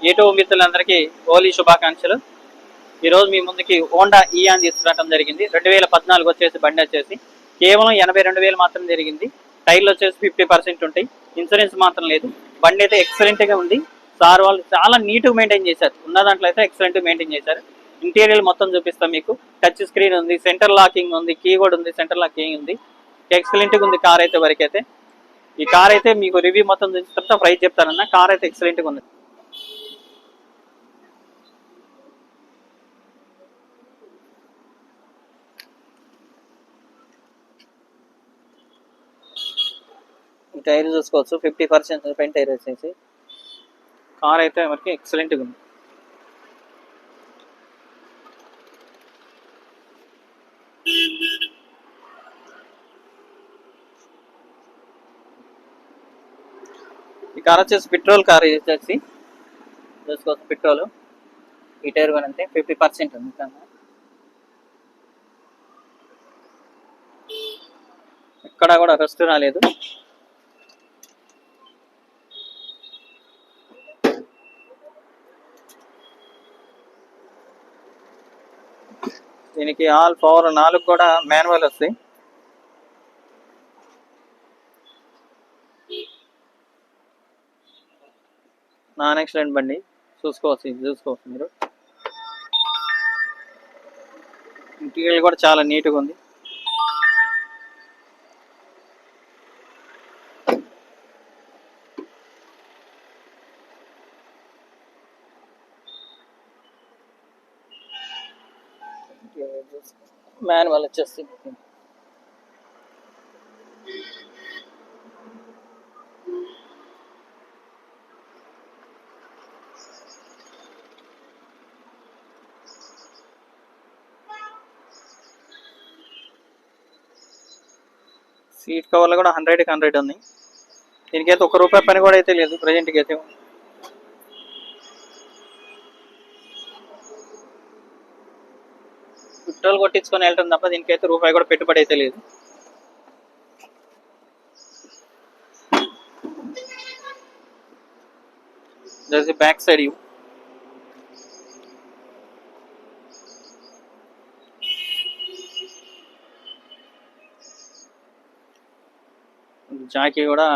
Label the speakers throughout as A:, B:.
A: YouTube మిత్రులందరికీ హోలీ శుభాకాంక్షలు. ఈరోజు మీ ముందుకి హోండా ఇయాన్ తీసుకురావడం జరిగింది. 2014 వచ్చేసి బండి వచ్చేసి కేవలం 82,000 మాత్రం జరిగింది. టైర్లు వచ్చేసి 50% ఉంటాయి. ఇన్సూరెన్స్ మాత్రం లేదు. బండి అయితే ఎక్సలెంట్గా ఉంది. సార్ వాళ్ళు చాలా నీట్గా మెయింటైన్ చేశారు. ఉన్న దాంట్లో అయితే ఎక్సలెంట్గా మెయింటైన్ చేశారు. ఇంటీరియర్ మొత్తం చూపిస్తాం మీకు. టచ్ స్క్రీన్ ఉంది, సెంటర్ లాకింగ్ ఉంది, కీబోర్డ్ ఉంది, సెంటర్ లాకింగ్ ఉంది. ఎక్సలెంట్గా ఉంది కార్ అయితే వరకైతే. ఈ కార్ అయితే మీకు రివ్యూ మొత్తం చూసిన తర్వాత ప్రైస్ చెప్తానన్న. కార్ అయితే ఎక్సలెంట్గా ఉంది. టైర్ చూసుకోవచ్చు, 50% ఫ్రంట్ టైర్ వచ్చేసి. కార్ అయితే మనకి ఎక్సలెంట్గా ఉంది. ఈ కార్ వచ్చేసి పెట్రోల్ కార్ వచ్చేసి చూసుకోవచ్చు. పెట్రోల్ ఈ టైర్ కూడా అంతే 50% ఉంది. ఎక్కడ కూడా రస్ట్ రాలేదు. దీనికి ఆల్ పవర్ 4 కూడా మాన్యువల్ వస్తాయి. నాన్ యాక్సిడెంట్ బండి చూసుకోవచ్చు. ఇది చూసుకోవచ్చు మీరు. ఇంటీరియర్ కూడా చాలా నీట్గా ఉంది. మాన్యువల్ వచ్చేసి సీట్ కవర్లు కూడా 100కి 100 ఉంది. దీనికైతే ₹1 పని కూడా అయితే లేదు ప్రజెంట్కి అయితే. పెట్రోల్ కొట్టించుకొని వెళ్తుంది తప్ప దీనికైతే రూపాయి కూడా పెట్టుబడి అయితే లేదు. Back side view. జాకీ కూడా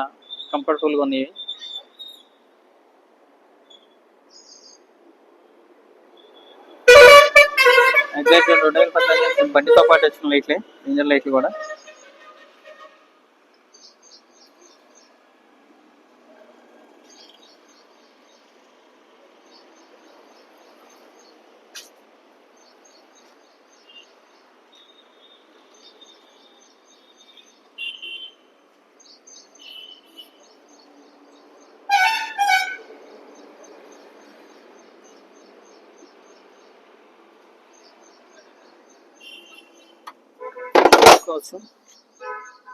A: కంఫర్టబుల్గా ఉంది. ఎగ్జాక్ట్ 2018 బండితో పాటు వచ్చిన లైట్లే, ఇంజన్ లైట్లు కూడా.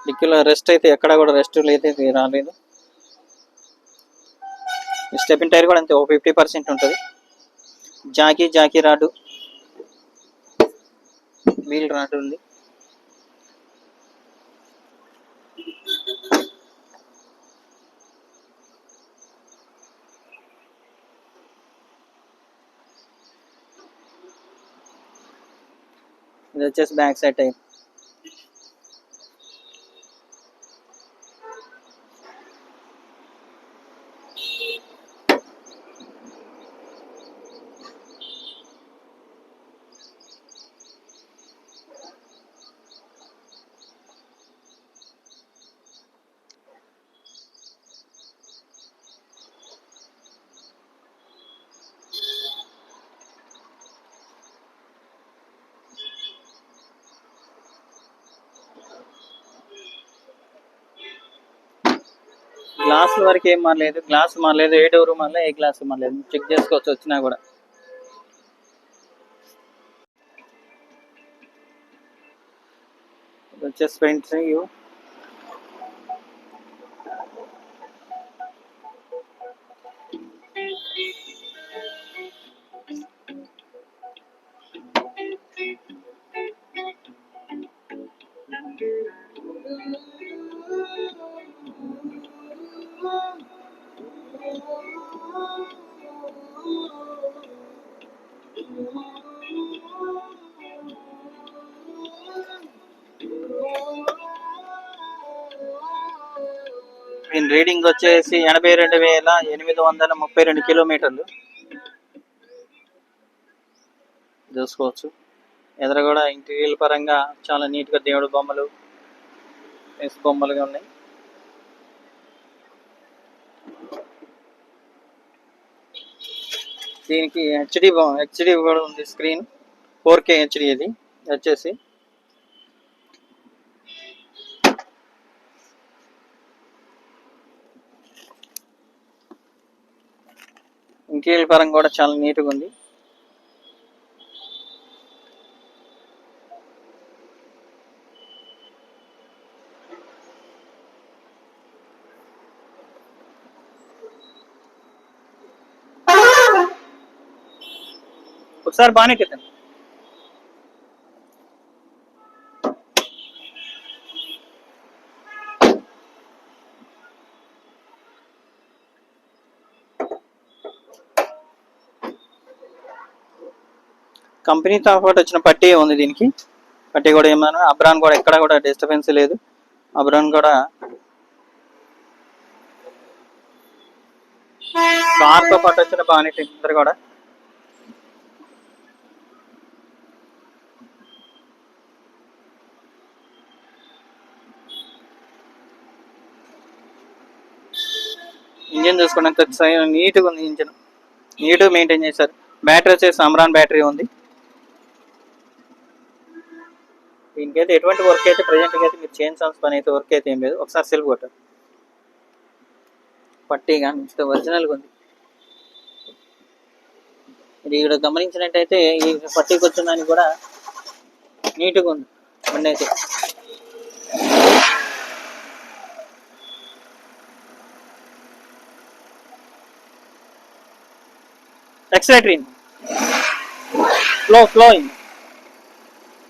A: డిక్కీలో రెస్ట్ అయితే ఎక్కడ కూడా రెస్ట్ అయితే రాలేదు. స్టెపిన్ టైర్ కూడా అంతే, 50% ఉంటుంది. జాకీ రాడు, వీల్ రాడు ఉంది. ఇది వచ్చేసి బ్యాక్ సైడ్ టైర్. గ్లాస్ వరకు ఏం మారలేదు. గ్లాస్ మారలేదు, ఏ డోర్ మారలేదు, ఏ గ్లాస్ మారలేదు. చెక్ చేసుకోవచ్చు వచ్చినా కూడా. వచ్చేసి ఫ్రంట్ వ్యూ. దీని రీడింగ్ వచ్చేసి 82,832 కిలోమీటర్లు చూసుకోవచ్చు. ఎదురు కూడా ఇంటీరియల్ పరంగా చాలా నీట్గా దేవుడు బొమ్మలు బొమ్మలుగా ఉన్నాయి. దీనికి హెచ్డి కూడా ఉంది స్క్రీన్, 4K హెచ్డి. ఇది వచ్చేసి ఇంటీరియర్ పరంగా కూడా చాలా నీట్గా ఉంది. ఒకసారి బాగానే ఎత్తాను. కంపెనీతో పాటు వచ్చిన పట్టీ ఉంది. దీనికి పట్టీ కూడా ఏమన్నా అబ్రాన్ కూడా ఎక్కడ కూడా డిస్టర్బెన్స్ లేదు. అబ్రాన్ కూడా కార్తో పాటు వచ్చిన బానెట్ ఇద్దరు కూడా ఇంజిన్ చూసుకోండి నీట్గా ఉంది. ఇంజిన్ నీట్గా మెయింటైన్ చేశారు. బ్యాటరీ వచ్చేసి అమ్రాన్ బ్యాటరీ ఉంది. దీనికైతే ఎటువంటి వర్క్ అయితే ప్రజెంట్గా అయితే మీరు చేయించాల్సిన పని అయితే వర్క్ అయితే ఏం లేదు. ఒకసారి సెల్ఫ్ కొట్టారు. పట్టీ కానీ ఇంత ఒరిజినల్గా ఉంది. ఇది ఇక్కడ గమనించినట్టయితే ఈ పట్టీకి వచ్చిన దానికి కూడా నీట్గా ఉంది బండి అయితే. ఎక్సలెటరీ ఫ్లో అయింది.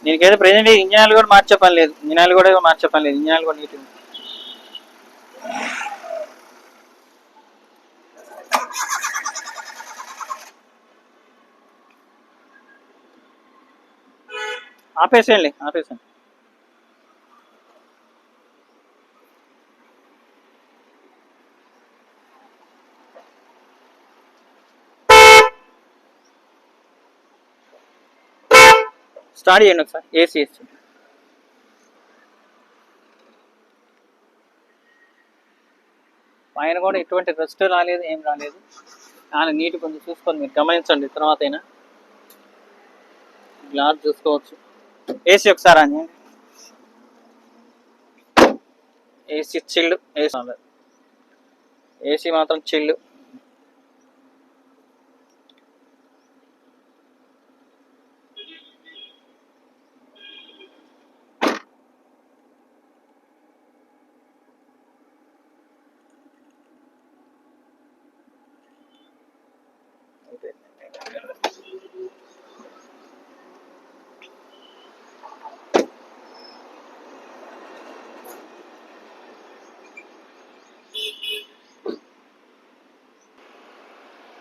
A: దీనికైతే ప్రెజెంట్ ఇంజనాలు కూడా మార్చే పని లేదు. ఇంజనాలు కూడా నీట్గా. ఆపేసేయండి. స్టార్ట్ చేయండి ఒకసారి. ఏసీ పైన కూడా ఎటువంటి రెస్ట్ రాలేదు, ఏం రాలేదు. చాలా నీట్గా కొంచెం చూసుకొని మీరు గమనించండి. తర్వాత అయినా గ్లాస్ చూసుకోవచ్చు. ఏసీ ఒకసారి అని ఏసీ చిల్లు. ఏసీ మాత్రం చిల్లు.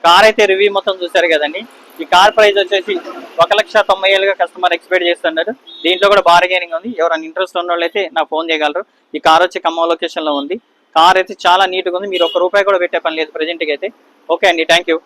A: కార్ అయితే రివ్యూ మొత్తం చూసారు కదండి. ఈ కార్ ప్రైస్ వచ్చేసి 1,90,000గా కస్టమర్ ఎక్స్పెక్ట్ చేస్తున్నారు. దీంట్లో కూడా బార్గెనింగ్ ఉంది. ఎవరైనా ఇంట్రెస్ట్ ఉన్న వాళ్ళు అయితే నాకు ఫోన్ చేయగలరు. ఈ కార్ వచ్చి ఖమ్మం లొకేషన్లో ఉంది. కార్ అయితే చాలా నీట్గా ఉంది. మీరు ₹1 కూడా పెట్టే పని లేదు ప్రజెంట్గా అయితే. ఓకే అండి, థ్యాంక్ యూ.